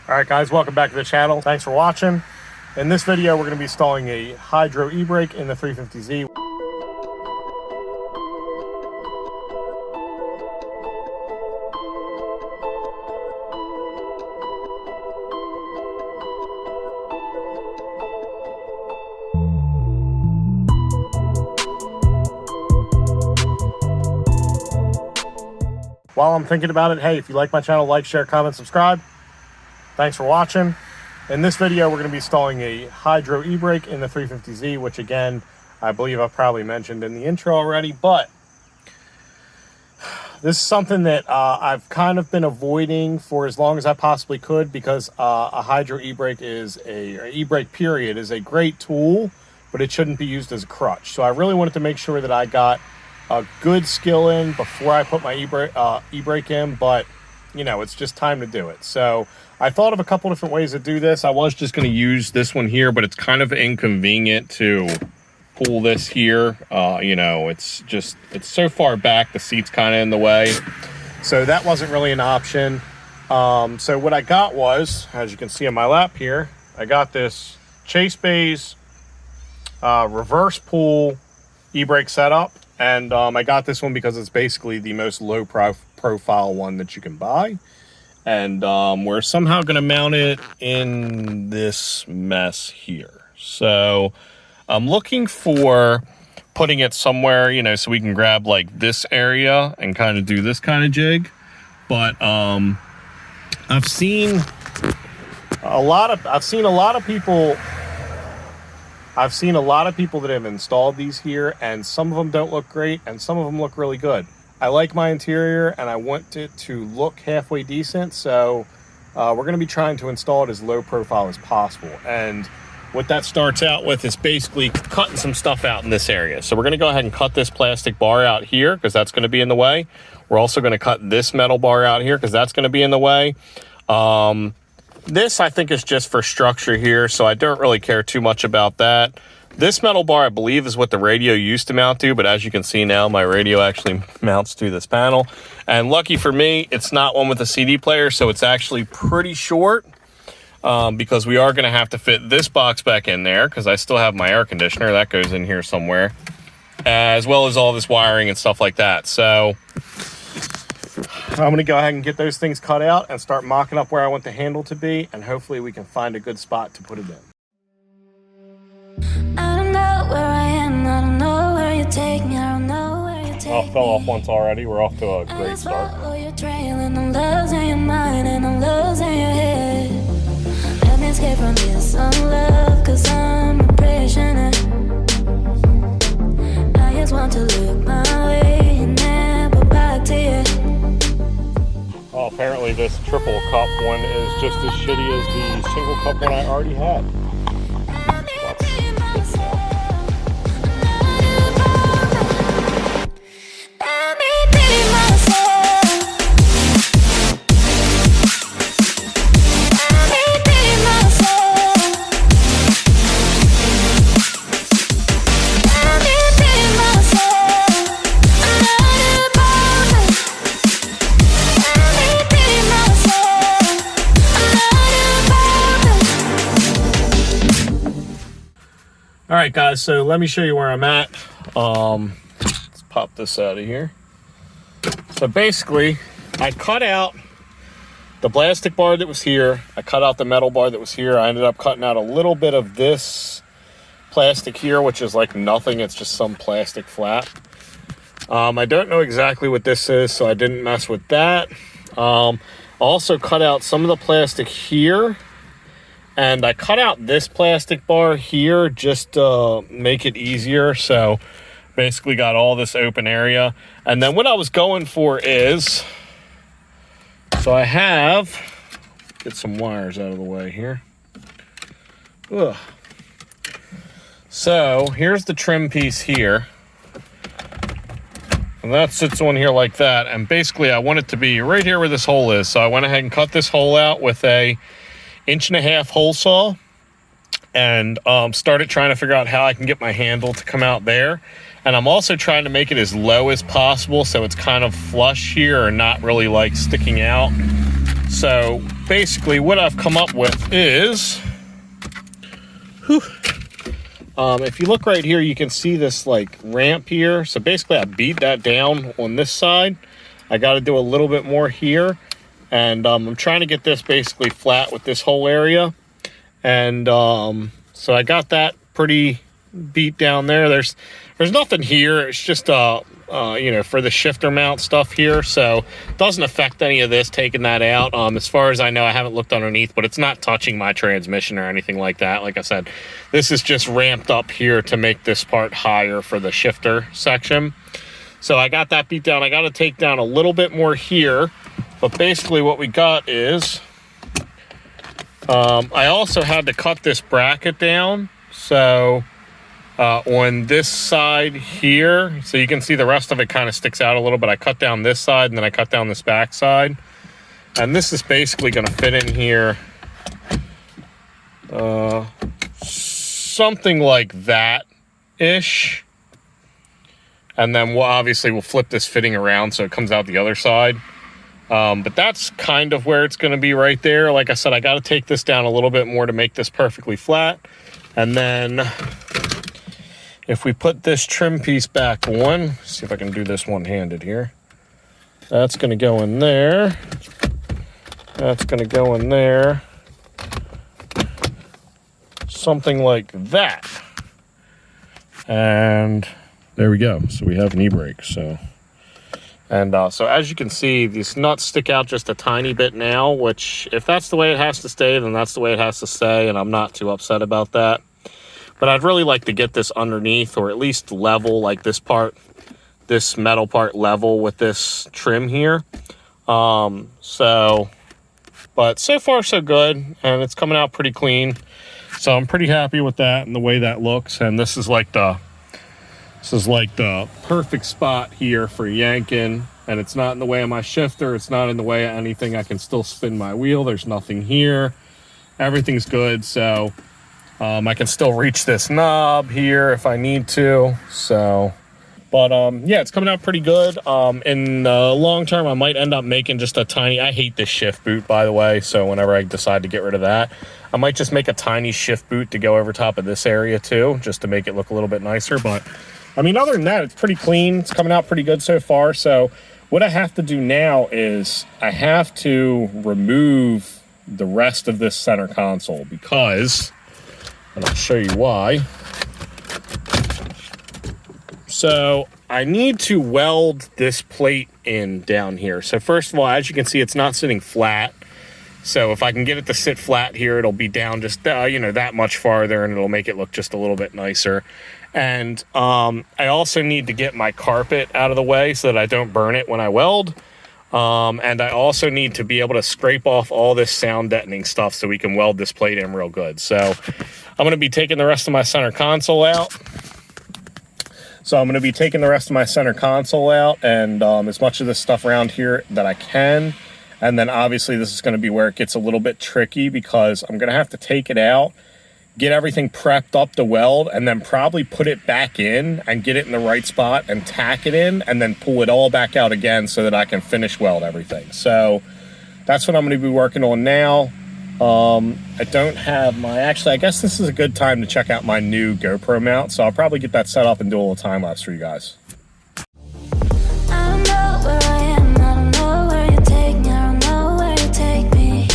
All right, guys, welcome back to the channel. Thanks for watching. In this video, we're going to be installing a hydro e-brake in the 350Z. While I'm thinking about it, hey, if you like my channel, like, share, comment, subscribe. Thanks for watching. In this video, we're going to be installing a hydro e-brake in the 350Z, which again, I believe I've probably mentioned in the intro already, but this is something that I've kind of been avoiding for as long as I possibly could, because a hydro e-brake e-brake period is a great tool, but it shouldn't be used as a crutch. So I really wanted to make sure that I got a good skill in before I put my e-brake in, but you know, it's just time to do it. So I thought of a couple different ways to do this. I was just going to use this one here, but it's kind of inconvenient to pull this here. You know, it's so far back, the seat's kind of in the way. So that wasn't really an option. So what I got was, as you can see on my lap here, I got this Chase Bays reverse pull e-brake setup. And I got this one because it's basically the most low profile one that you can buy. And we're somehow going to mount it in this mess here. So I'm looking for putting it somewhere, you know, so we can grab like this area and kind of do this kind of jig. But I've seen a lot of people that have installed these here, and some of them don't look great and some of them look really good. I like my interior and I want it to look halfway decent, so we're going to be trying to install it as low profile as possible. And what that starts out with is basically cutting some stuff out in this area. So we're going to go ahead and cut this plastic bar out here because that's going to be in the way. We're also going to cut this metal bar out here because that's going to be in the way. This I think is just for structure here, so I don't really care too much about that. This metal bar, I believe, is what the radio used to mount to, but as you can see now, my radio actually mounts to this panel. And lucky for me, it's not one with a CD player, so it's actually pretty short, because we are going to have to fit this box back in there, because I still have my air conditioner. That goes in here somewhere, as well as all this wiring and stuff like that. So I'm going to go ahead and get those things cut out and start mocking up where I want the handle to be, and hopefully we can find a good spot to put it in. I don't know where I am, I don't know where you take me, I don't know where you take me. I fell off once already. We're off to a great start. Follow your trail and the love's in your mind and the love's in your head. Let me escape from this unlove, cause I'm a prisoner. I just want to look my way and never back to you. Oh, apparently this triple cup one is just as shitty as the single cup one I already had. All right, guys, so let me show you where I'm at. Let's pop this out of here. So basically, I cut out the plastic bar that was here. I cut out the metal bar that was here. I ended up cutting out a little bit of this plastic here, which is like nothing. It's just some plastic flap. I don't know exactly what this is, so I didn't mess with that. Also cut out some of the plastic here. And I cut out this plastic bar here just to make it easier. So basically got all this open area. And then what I was going for is, so I have, get some wires out of the way here. Ugh. So here's the trim piece here. And that sits on here like that. And basically I want it to be right here where this hole is. So I went ahead and cut this hole out with a 1.5-inch hole saw and started trying to figure out how I can get my handle to come out there. And I'm also trying to make it as low as possible so it's kind of flush here or not really like sticking out. So basically what I've come up with is, if you look right here, you can see this like ramp here. So basically I beat that down on this side. I got to do a little bit more here. And I'm trying to get this basically flat with this whole area. And so I got that pretty beat down there. There's nothing here. It's just, you know, for the shifter mount stuff here. So it doesn't affect any of this, taking that out. As far as I know, I haven't looked underneath, but it's not touching my transmission or anything like that. Like I said, this is just ramped up here to make this part higher for the shifter section. So I got that beat down. I got to take down a little bit more here. But basically what we got is, I also had to cut this bracket down. So on this side here, so you can see the rest of it kind of sticks out a little bit. I cut down this side and then I cut down this back side. And this is basically going to fit in here something like that-ish. And then we'll flip this fitting around so it comes out the other side. But that's kind of where it's going to be right there. Like I said, I got to take this down a little bit more to make this perfectly flat. And then if we put this trim piece back on, see if I can do this one-handed here. That's going to go in there. That's going to go in there. Something like that. And there we go. So we have an e-brake. So as you can see, these nuts stick out just a tiny bit now, which if that's the way it has to stay, then that's the way it has to stay, and I'm not too upset about that. But I'd really like to get this underneath, or at least level, like this part, this metal part level with this trim here. But so far so good, and it's coming out pretty clean. So I'm pretty happy with that and the way that looks. And this is like the perfect spot here for yanking, and it's not in the way of my shifter. It's not in the way of anything. I can still spin my wheel. There's nothing here. Everything's good. So I can still reach this knob here if I need to. But yeah, it's coming out pretty good. In the long term, I might end up making just a tiny, I hate this shift boot, by the way. So whenever I decide to get rid of that, I might just make a tiny shift boot to go over top of this area too, just to make it look a little bit nicer. But I mean, other than that, it's pretty clean. It's coming out pretty good so far. So what I have to do now is I have to remove the rest of this center console because, and I'll show you why. So I need to weld this plate in down here. So first of all, as you can see, it's not sitting flat. So if I can get it to sit flat here, it'll be down just, you know, that much farther, and it'll make it look just a little bit nicer. And I also need to get my carpet out of the way so that I don't burn it when I weld. And I also need to be able to scrape off all this sound deadening stuff so we can weld this plate in real good. So I'm going to be taking the rest of my center console out. And as much of this stuff around here that I can. And then obviously this is going to be where it gets a little bit tricky, because I'm going to have to take it out, get everything prepped up to weld, and then probably put it back in and get it in the right spot and tack it in, and then pull it all back out again so that I can finish weld everything. So that's what I'm going to be working on now. I don't have my, actually, I guess this is a good time to check out my new GoPro mount. So I'll probably get that set up and do a little time lapse for you guys. I don't know where I am, I don't know where you take me, I don't know where you take me.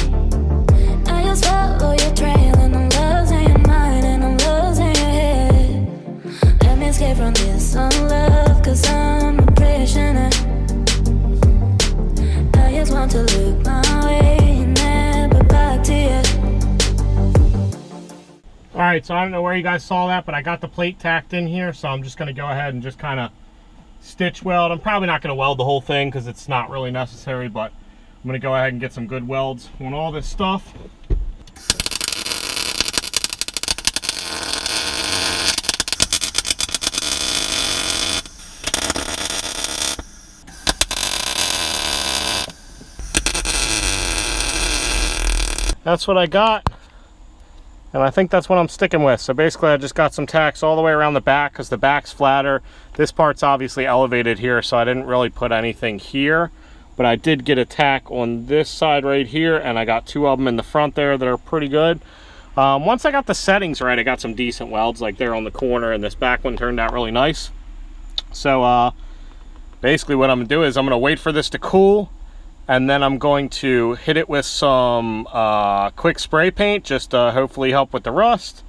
I just follow your trail and I'm losing your mind and I'm losing your head. Let me escape from this unlove, cause I'm a prisoner. I just want to look my way, never back to you. All right, so I don't know where you guys saw that, but I got the plate tacked in here, so I'm just going to go ahead and just kind of stitch weld. I'm probably not going to weld the whole thing because it's not really necessary, but I'm going to go ahead and get some good welds on all this stuff. That's what I got. And I think that's what I'm sticking with. So basically I just got some tacks all the way around the back because the back's flatter. This part's obviously elevated here, so I didn't really put anything here. but I did get a tack on this side right here, and I got 2 of them in the front there that are pretty good. Once I got the settings right, I got some decent welds, like there on the corner, and this back one turned out really nice. So basically what I'm gonna do is I'm gonna wait for this to cool, and then I'm going to hit it with some quick spray paint, just to hopefully help with the rust.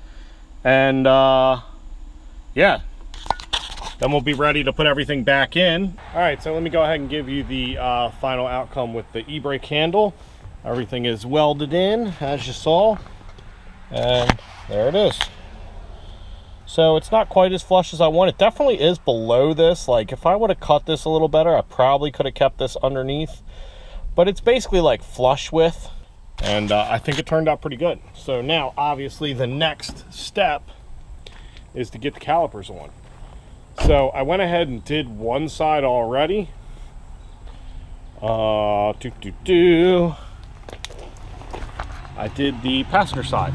And yeah, then we'll be ready to put everything back in. All right, so let me go ahead and give you the final outcome with the Ebrake handle. Everything is welded in, as you saw, and there it is. So it's not quite as flush as I want. It definitely is below this. Like, if I would have cut this a little better, I probably could have kept this underneath. But it's basically like flush with, and I think it turned out pretty good. So now, obviously, the next step is to get the calipers on. So I went ahead and did one side already. I did the passenger side.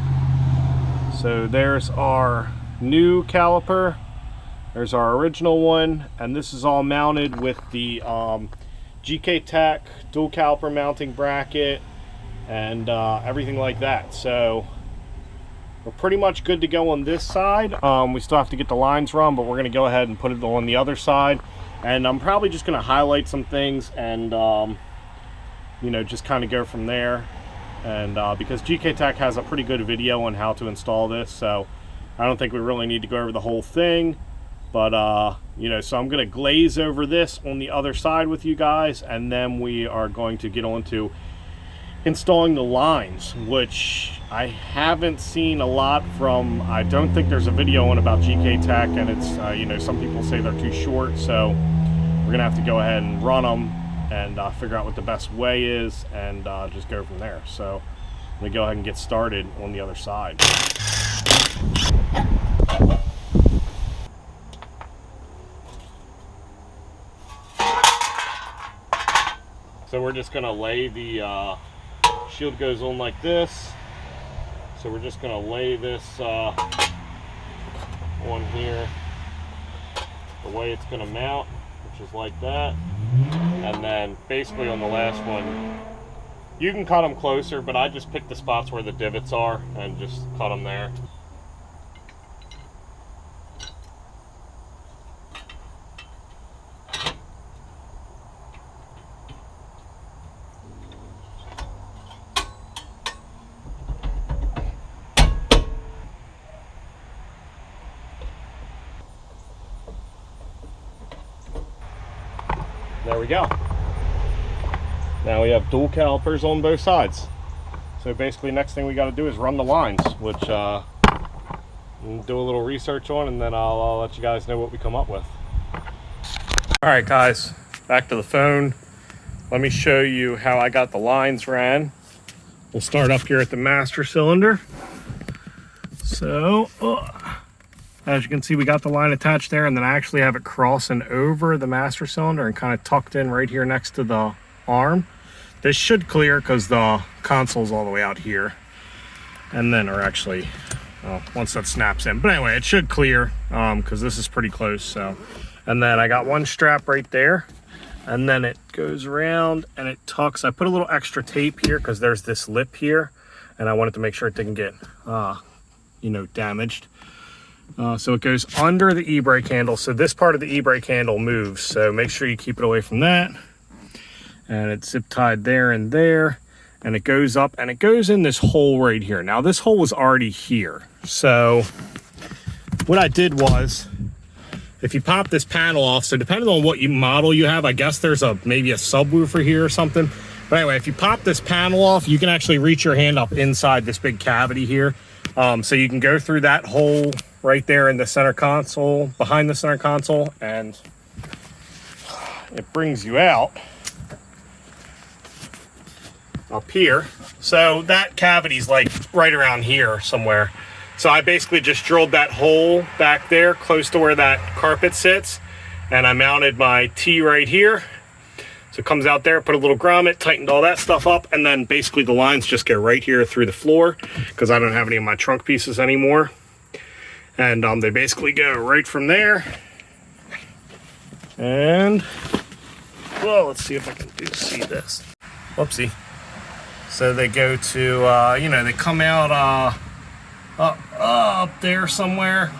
So there's our new caliper, there's our original one, and this is all mounted with the GKTech dual caliper mounting bracket and everything like that. So we're pretty much good to go on this side. We still have to get the lines run, but we're going to go ahead and put it on the other side, and I'm probably just going to highlight some things and you know, just kind of go from there. And because GKTech has a pretty good video on how to install this, so I don't think we really need to go over the whole thing. But you know, so I'm going to glaze over this on the other side with you guys, and then we are going to get on to installing the lines, which I haven't seen a lot from. I don't think there's a video on about GKTech, and it's you know, some people say they're too short, so we're gonna have to go ahead and run them and figure out what the best way is, and just go from there. So I'm gonna go ahead and get started on the other side. So we're just gonna lay the shield goes on like this. So we're just gonna lay this on here the way it's gonna mount, which is like that. And then basically on the last one, you can cut them closer, but I just picked the spots where the divots are and just cut them there. There we go. Now we have dual calipers on both sides. So basically next thing we got to do is run the lines, which we'll do a little research on, and then I'll let you guys know what we come up with. All right guys, back to the phone. Let me show you how I got the lines ran. We'll start up here at the master cylinder. So as you can see, we got the line attached there, and then I actually have it crossing over the master cylinder and kind of tucked in right here next to the arm. This should clear because the console's all the way out here. And then, or actually, well, once that snaps in. But anyway, it should clear because this is pretty close. So, and then I got one strap right there, and then it goes around and it tucks. I put a little extra tape here because there's this lip here, and I wanted to make sure it didn't get, you know, damaged. So it goes under the e-brake handle. So this part of the e-brake handle moves. So make sure you keep it away from that. And it's zip tied there and there. And it goes up and it goes in this hole right here. Now this hole was already here. So what I did was, if you pop this panel off, so depending on what model you have, I guess there's maybe a subwoofer here or something. But anyway, if you pop this panel off, you can actually reach your hand up inside this big cavity here. So you can go through that hole right there in the center console, behind the center console, and it brings you out up here. So that cavity's like right around here somewhere. So I basically just drilled that hole back there close to where that carpet sits, and I mounted my T right here. So it comes out there, put a little grommet, tightened all that stuff up, and then basically the lines just go right here through the floor because I don't have any of my trunk pieces anymore. And they basically go right from there and Well, let's see if I can see this. Whoopsie. So they go to, you know, they come out up there somewhere,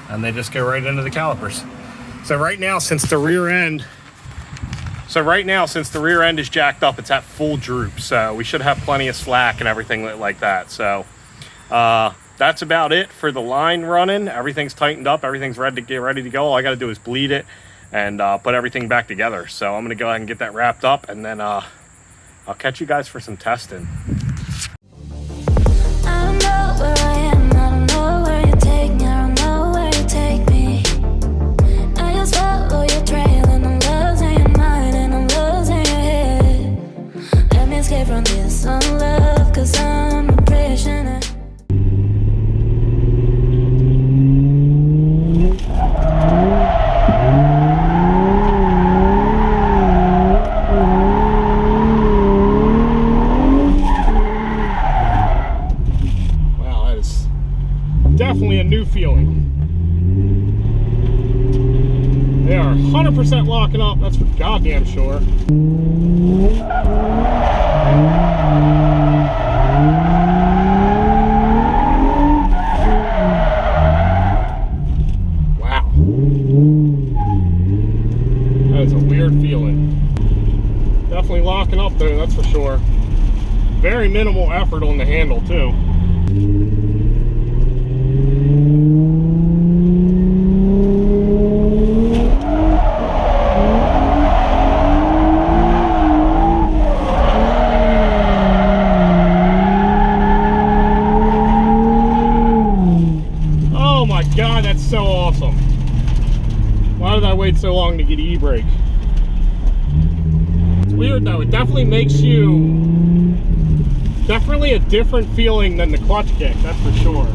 and they just go right into the calipers. So right now, since the rear end is jacked up, it's at full droop. So we should have plenty of slack and everything like that. So that's about it for the line running. Everything's tightened up. Everything's ready to go. All I got to do is bleed it and put everything back together. So I'm going to go ahead and get that wrapped up, and then I'll catch you guys for some testing. I don't know where I am, I don't know where you take me, I don't know where you take me. I just follow your trail and I'm losing your mind and I'm losing your head. Let me escape from this love, cause I'm a prisoner. Definitely a new feeling. They are 100% locking up, that's for goddamn sure. Wow. That is a weird feeling. Definitely locking up though, that's for sure. Very minimal effort on the handle too. God, that's so awesome. Why did I wait so long to get Ebrake? It's weird though, it definitely makes you definitely a different feeling than the clutch kick, that's for sure.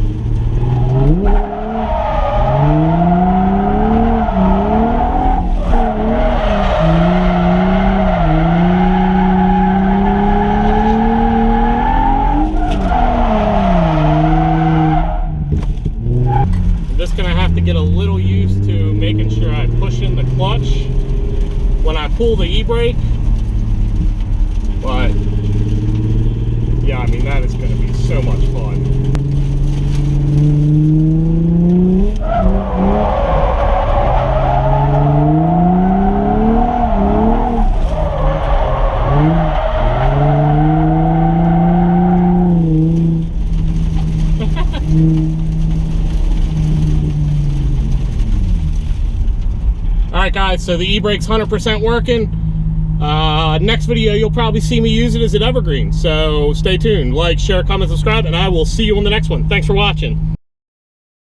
Gonna have to get a little used to making sure I push in the clutch when I pull the e-brake, but yeah, I mean, that is going to be so much fun. Alright guys, so the e-brake's 100% working. Next video, you'll probably see me use it as an evergreen. So stay tuned. Like, share, comment, subscribe, and I will see you on the next one. Thanks for watching.